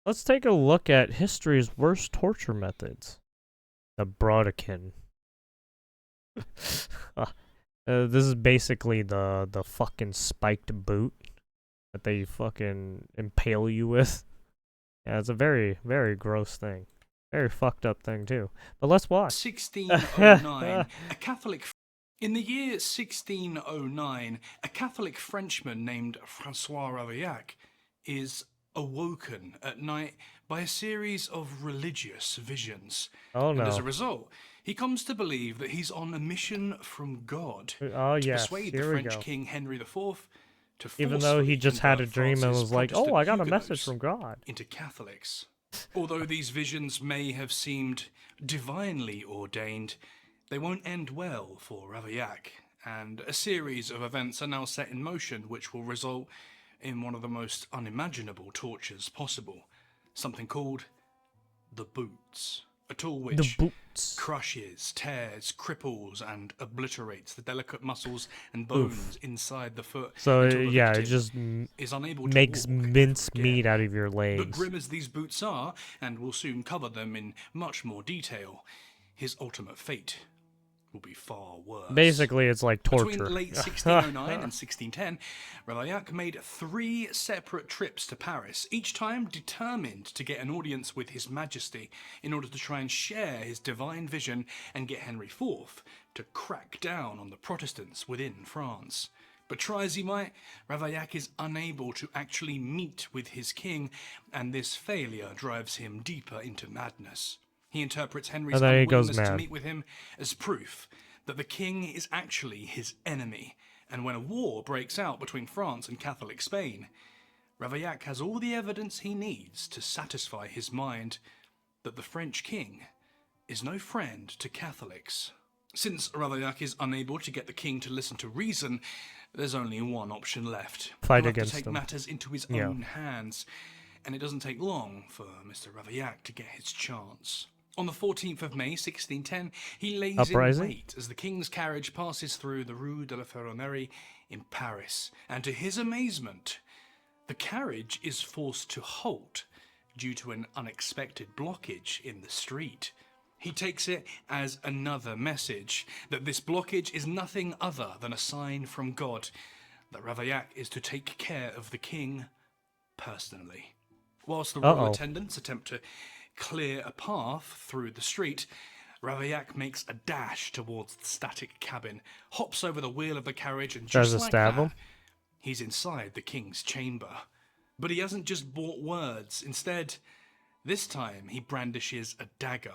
Let's take a look at history's worst torture methods. The Brodequin. This is basically the fucking spiked boot that they fucking impale you with. Yeah, it's a very, very gross thing. Very fucked up thing, too. But let's watch. 1609, a Catholic... In the year 1609, a Catholic Frenchman named Francois Ravaillac is awoken at night by a series of religious visions. Oh, And as a no. result, he comes to believe that he's on a mission from God Oh, to yes. persuade the Here we French go. King Henry IV to Even though he forcefully just had a convert dream and France's was like, oh, Protestant I got a message Huguenots from God. into Catholics. Although these visions may have seemed divinely ordained, they won't end well for Ravaillac, and a series of events are now set in motion which will result in one of the most unimaginable tortures possible, something called the boots, a tool The which boots. crushes, tears, cripples, and obliterates the delicate muscles and bones inside the foot So, until the yeah, it victim just is unable to makes walk mince ever meat again. out of your But legs. grim as these boots are, and we'll soon cover them in much more detail, his ultimate fate will be far worse. Basically, it's like torture. Between late 1609 and 1610, Ravaillac made 3 separate trips to Paris, each time determined to get an audience with His Majesty in order to try and share his divine vision and get Henry IV to crack down on the Protestants within France. But try as he might, Ravaillac is unable to actually meet with his king, and this failure drives him deeper into madness. He interprets Henry's And then he goes unwillingness to mad. meet with him as proof that the king is actually his enemy, and when a war breaks out between France and Catholic Spain, Ravaillac has all the evidence he needs to satisfy his mind that the French king is no friend to Catholics. Since Ravaillac is unable to get the king to listen to reason, there's only one option left. Fight He'll have against to take him. matters into his own hands, and it doesn't take long for Mr. Ravaillac to get his chance. On the 14th of May, 1610, he lays Uprising? in wait as the king's carriage passes through the Rue de la Ferronnerie in Paris, and to his amazement, the carriage is forced to halt due to an unexpected blockage in the street. He takes it as another message, that this blockage is nothing other than a sign from God, that Ravaillac is to take care of the king personally. Whilst the royal attendants attempt to clear a path through the street, Ravaillac makes a dash towards the static cabin, hops over the wheel of the carriage, and just like that, he's inside the king's chamber. But he hasn't just bought words. Instead, this time he brandishes a dagger,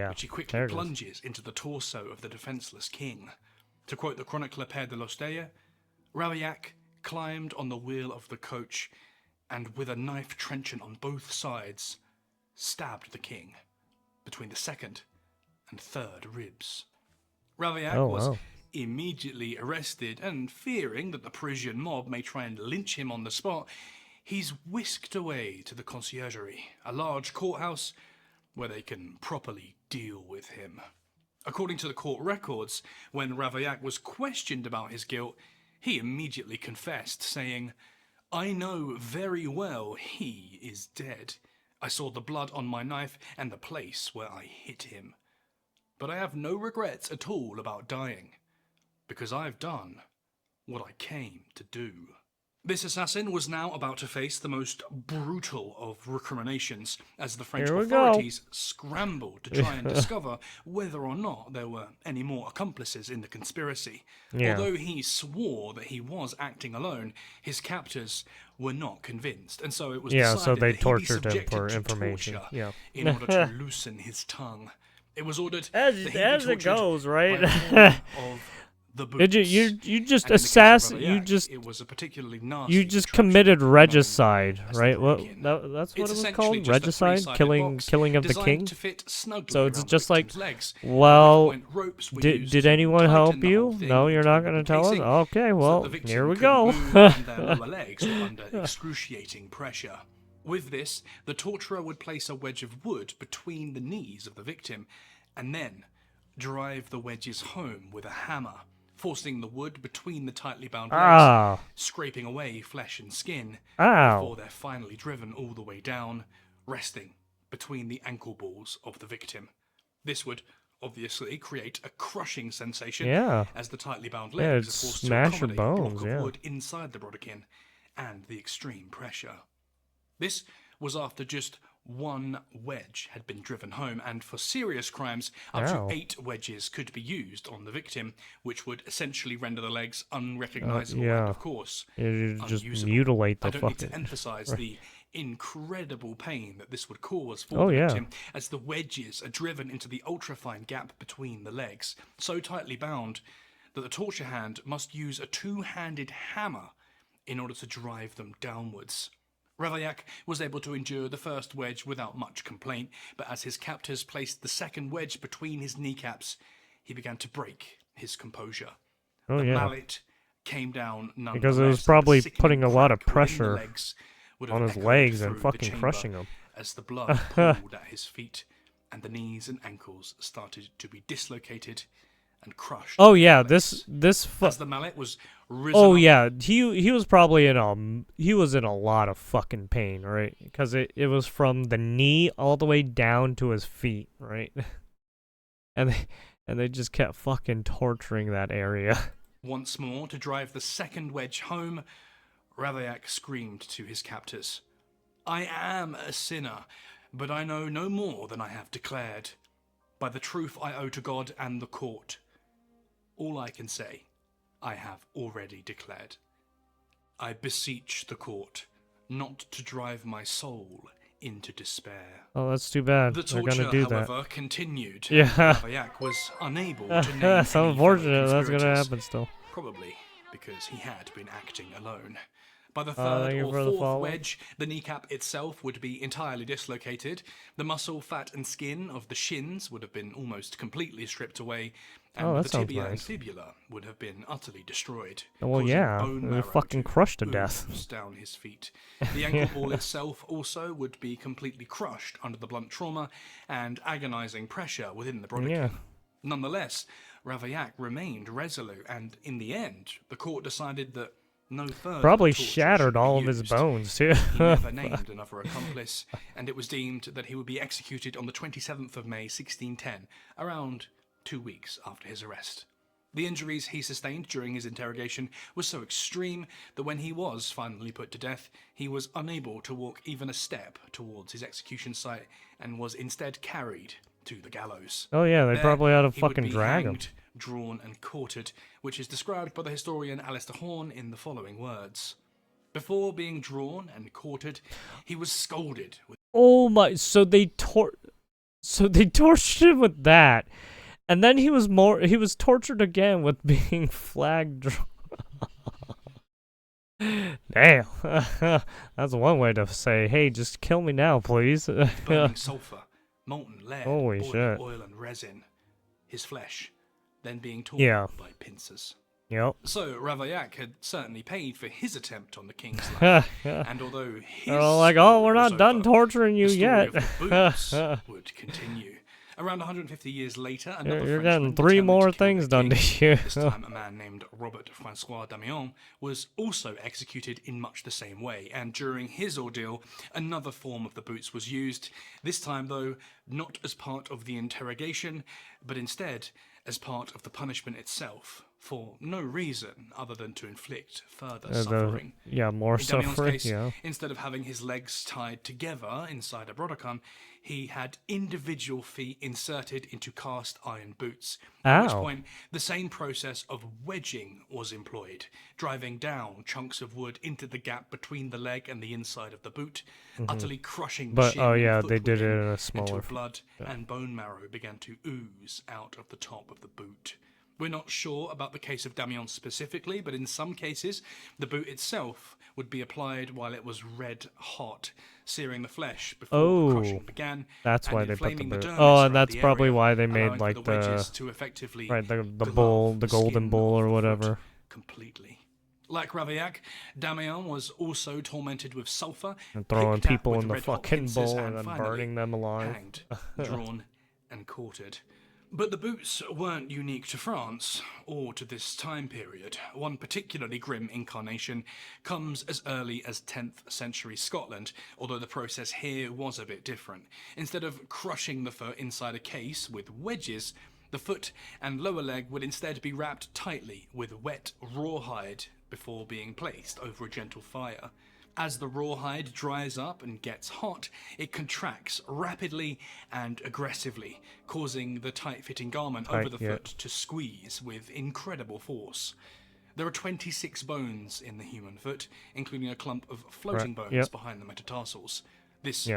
which he quickly plunges into the torso of the defenseless king. To quote the chronicler Père de l'Osteya, Ravaillac climbed on the wheel of the coach and, with a knife trenchant on both sides, stabbed the king between the second and third ribs. Ravaillac was immediately arrested, and fearing that the Parisian mob may try and lynch him on the spot, he's whisked away to the conciergerie, a large courthouse where they can properly deal with him. According to the court records, when Ravaillac was questioned about his guilt, he immediately confessed, saying, "I know very well he is dead. I saw the blood on my knife and the place where I hit him. But I have no regrets at all about dying, because I've done what I came to do." This assassin was now about to face the most brutal of recriminations, as the French authorities scrambled to try and discover whether or not there were any more accomplices in the conspiracy. Although he swore that he was acting alone, his captors were not convinced, and so it was decided that he be subjected to torture in order to loosen his tongue. It was ordered that he be tortured by a form of the boots. You just it was a particularly nasty. You just committed regicide, right? That's what it was called, regicide, killing of the king. So it's just like, well, did anyone help you? No, you're not going to tell us. Okay, well, here we go. Their lower legs were under excruciating pressure. With this, the torturer would place a wedge of wood between the knees of the victim, and then drive the wedges home with a hammer, forcing the wood between the tightly bound legs, scraping away flesh and skin, before they're finally driven all the way down, resting between the ankle balls of the victim. This would obviously create a crushing sensation as the tightly bound legs are forced to accommodate a block of wood inside the Brodequin and the extreme pressure. This was after just one wedge had been driven home, and for serious crimes, up to 8 wedges could be used on the victim, which would essentially render the legs unrecognizable and, of course, just unusable. mutilate the I don't need to emphasize the incredible pain that this would cause for the victim, as the wedges are driven into the ultra-fine gap between the legs, so tightly bound that the torture hand must use a 2-handed hammer in order to drive them downwards. Ravaillac was able to endure the first wedge without much complaint, but as his captors placed the second wedge between his kneecaps, he began to break his composure. The mallet came down nonetheless. Because it was probably putting a lot of pressure on his legs and fucking crushing them. As the blood pooled at his feet, and the knees and ankles started to be dislocated and crushed. Oh yeah, as the mallet was risen he was probably in a lot of fucking pain, right? Because it was from the knee all the way down to his feet, right? and they just kept fucking torturing that area. Once more, to drive the second wedge home, Ravaillac screamed to his captors, "I am a sinner, but I know no more than I have declared. By the truth I owe to God and the court. All I can say, I have already declared. I beseech the court not to drive my soul into despair." Oh, that's too bad. The They're torture, gonna do however, that. continued. Yeah. Ravaillac was unable to name That's any unfortunate. fellow That's gonna conspirators, happen still. probably because he had been acting alone. By the Thank third you or for the fourth follow. wedge, the kneecap itself would be entirely dislocated. The muscle, fat, and skin of the shins would have been almost completely stripped away, and the tibia and fibula would have been utterly destroyed. Well, yeah, they were fucking crushed to death. Down his feet. The ankle ball itself also would be completely crushed under the blunt trauma and agonizing pressure within the Brodequin. Yeah. Nonetheless, Ravaillac remained resolute, and in the end, the court decided that no further probably torture shattered should be all of his used. bones too. He never named another accomplice, and it was deemed that he would be executed on the 27th of May 1610, around 2 weeks after his arrest. The injuries he sustained during his interrogation were so extreme that when he was finally put to death, he was unable to walk even a step towards his execution site and was instead carried to the gallows. Oh yeah, they There, probably had to he would fucking be drag him. hanged, drawn and quartered, which is described by the historian Alistair Horn in the following words. Before being drawn and quartered, he was scolded with Oh my! So they tortured him with that, and then he was tortured again with being flagged. Damn, that's one way to say, hey, just kill me now, please. burning sulfur, molten lead, Holy boiling shit. oil and resin. His flesh then being torn by pincers. Yep. So Ravaillac had certainly paid for his attempt on the king's life, and although his They're all like, oh, we're not was done over, torturing you the story yet. of the boots would continue. Around 150 years later, another You're Frenchman getting 3 determined more to kill things the done king. to you. This time, a man named Robert Francois Damiens was also executed in much the same way, and during his ordeal, another form of the boots was used, this time, though, not as part of the interrogation, but instead as part of the punishment itself, for no reason other than to inflict further suffering. More In Damiens' suffering, case, yeah. instead of having his legs tied together inside a brodequin, he had individual feet inserted into cast iron boots, at which point the same process of wedging was employed, driving down chunks of wood into the gap between the leg and the inside of the boot, utterly crushing the shin and foot they did it within in a smaller... until blood and bone marrow began to ooze out of the top of the boot. We're not sure about the case of Damiens specifically, but in some cases, the boot itself would be applied while it was red hot, searing the flesh before the crushing began. That's why and they put the inflaming boot. dermis Oh, and around that's the probably area, why they made allowing for like the wedges to effectively the glove bull, the golden skin bull of or the foot whatever. completely. Like Ravaillac, Damiens was also tormented with sulfur, And throwing picked at people with in the red-hot fucking pincers, bowl and and then finally burning them alive. hanged, drawn, and quartered. But the boots weren't unique to France or to this time period. One particularly grim incarnation comes as early as 10th century Scotland, although the process here was a bit different. Instead of crushing the foot inside a case with wedges, the foot and lower leg would instead be wrapped tightly with wet rawhide before being placed over a gentle fire. As the rawhide dries up and gets hot, it contracts rapidly and aggressively, causing the tight-fitting garment over the foot to squeeze with incredible force. There are 26 bones in the human foot, including a clump of floating bones behind the metatarsals. This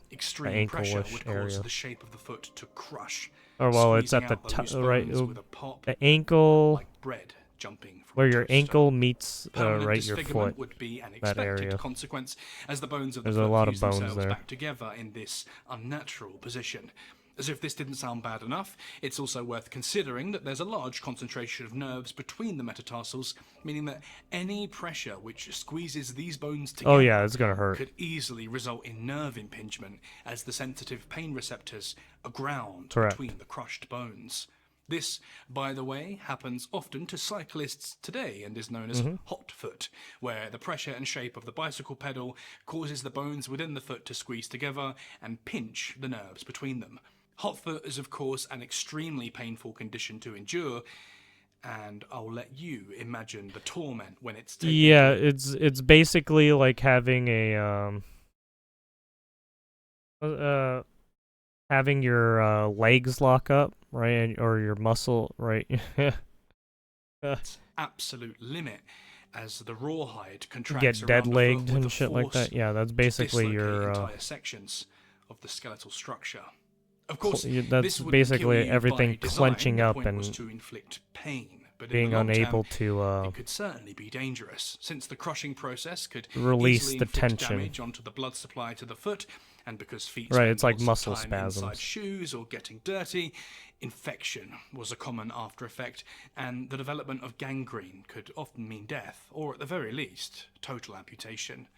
extreme pressure would cause the shape of the foot to crush. Oh well, it's at the top, right? The ankle, like bread jumping from where your ankle meets right your foot. Would be an that expected area. consequence, as the bones of the There's foot a lot fuse of bones themselves there. back together in this unnatural position. As if this didn't sound bad enough, it's also worth considering that there's a large concentration of nerves between the metatarsals, meaning that any pressure which squeezes these bones together it's gonna hurt. could easily result in nerve impingement, as the sensitive pain receptors are ground between the crushed bones. This, by the way, happens often to cyclists today and is known as hot foot, where the pressure and shape of the bicycle pedal causes the bones within the foot to squeeze together and pinch the nerves between them. Hot foot is, of course, an extremely painful condition to endure, and I'll let you imagine the torment when it's taken. Yeah, it's basically like having a having your legs lock up, right, or your muscle, right? Absolute limit, as the rawhide contracts Get dead-legged and shit like that. Yeah, that's basically your entire sections of the skeletal structure. Of course, that's basically everything clenching up and to inflict pain, but being unable to it could certainly be dangerous, since the crushing process could release easily the inflict tension damage onto the blood supply to the foot, and because feet it's like spend muscle lots of time spasms inside shoes or getting dirty, infection was a common after effect, and the development of gangrene could often mean death, or at the very least, total amputation.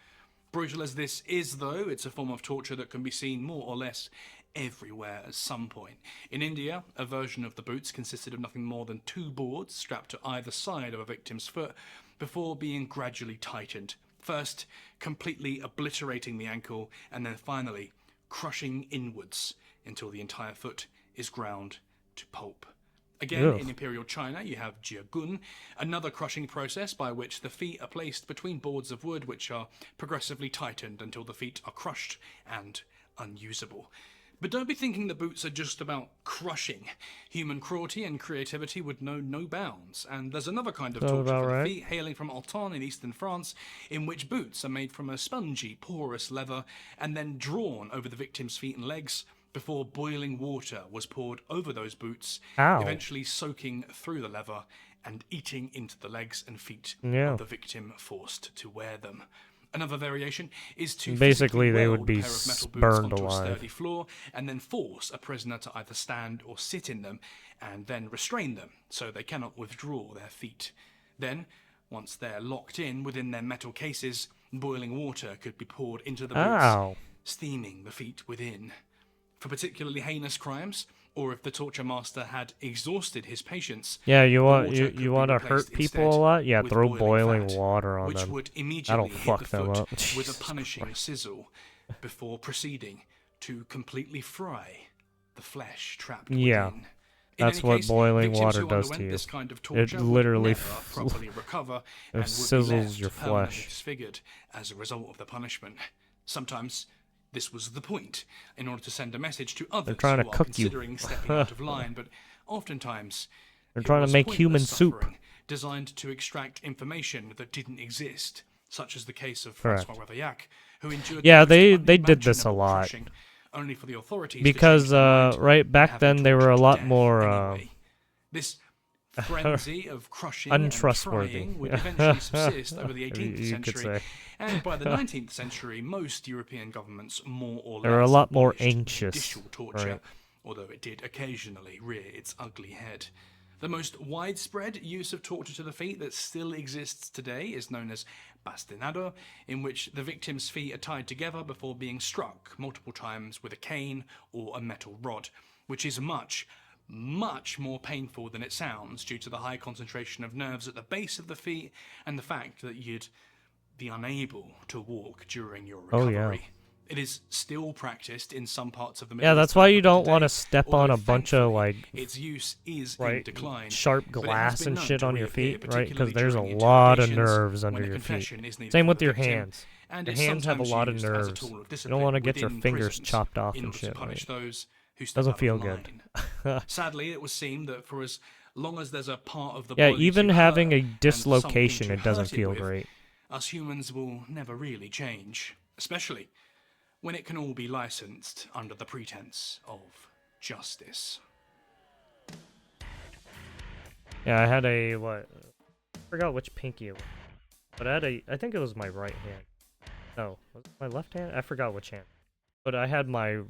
Brutal as this is, though, it's a form of torture that can be seen more or less everywhere at some point. In India, a version of the boots consisted of nothing more than 2 boards strapped to either side of a victim's foot before being gradually tightened, first completely obliterating the ankle and then finally crushing inwards until the entire foot is ground to pulp. Again, in Imperial China, you have jiagun, another crushing process by which the feet are placed between boards of wood which are progressively tightened until the feet are crushed and unusable. But don't be thinking the boots are just about crushing. Human cruelty and creativity would know no bounds, and there's another kind of torture for the feet hailing from Alton in eastern France, in which boots are made from a spongy, porous leather and then drawn over the victim's feet and legs before boiling water was poured over those boots, eventually soaking through the leather and eating into the legs and feet of the victim forced to wear them. Another variation is to basically they would weld be a pair of metal boots burned onto alive. a sturdy floor and then force a prisoner to either stand or sit in them and then restrain them so they cannot withdraw their feet. Then, once they're locked in within their metal cases, boiling water could be poured into the boots, steaming the feet within. For particularly heinous crimes, or if the torture master had exhausted his patience, you want to hurt people a lot? Yeah, throw boiling water on them. Would immediately That'll hit fuck the them foot up. with a punishing sizzle before proceeding to completely fry the flesh trapped within. That's what boiling water does to you. This kind of It literally properly recover and sizzles your permanently flesh. disfigured as a result of the punishment. Sometimes this was the point, in order to send a message to others trying to who are cook you. considering stepping out of line, but oftentimes they're trying to make human soup designed to extract information that didn't exist, such as the case of Correct. Francois Ravaillac, who endured they did this a lot. crushing, only for the authorities because to change their mind right back and have then him they were a tortured lot to death more anyway. This frenzy of crushing untrustworthy. and frying would eventually subsist over the 18th you could century, say. and by the 19th century, most European governments more or less They were a lot more abolished anxious, judicial torture, right. although it did occasionally rear its ugly head. The most widespread use of torture to the feet that still exists today is known as bastinado, in which the victim's feet are tied together before being struck multiple times with a cane or a metal rod, which is much, much more painful than it sounds due to the high concentration of nerves at the base of the feet and the fact that you'd be unable to walk during your recovery. Oh, yeah. It is still practiced in some parts of the Middle East. Yeah, that's why you don't want to step on a bunch of, like, its use is in decline, sharp glass and shit on your feet, right? Because there's a lot of nerves under your feet. Same with your hands. Your hands have a lot of nerves. You don't want to get your fingers chopped off and shit, right? Doesn't feel good. Sadly, it would seem that for as long as there's a part of the yeah, body even to having hurt a dislocation, and it doesn't hurt feel with, great. Us humans will never really change, especially when it can all be licensed under the pretense of justice. Yeah, I had a, I forgot which pinky it was. But I think it was my right hand. No, was it my left hand? I forgot which hand. But I had my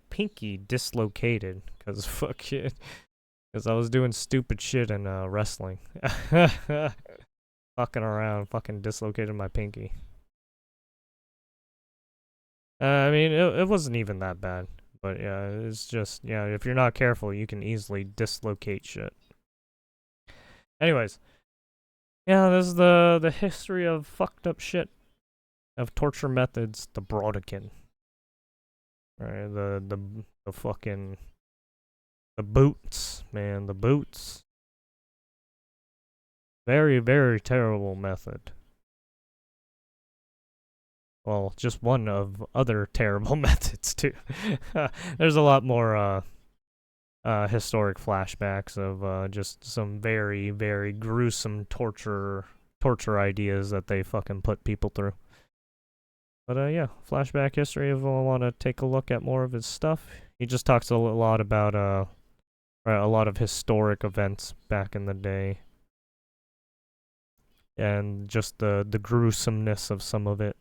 pinky dislocated, because fuck it. Because I was doing stupid shit in wrestling. Fucking around, fucking dislocated my pinky. I mean, it wasn't even that bad. But yeah, it's just, yeah, if you're not careful, you can easily dislocate shit. Anyways. Yeah, this is the history of fucked up shit. Of torture methods, the Brodequin. Right, the fucking... The boots, man, the boots. Very, very terrible method. Well, just one of other terrible methods, too. There's a lot more, historic flashbacks of, just some very, very gruesome torture ideas that they fucking put people through. But, yeah, flashback history, if you want to take a look at more of his stuff. He just talks a lot about, a lot of historic events back in the day. And just the gruesomeness of some of it.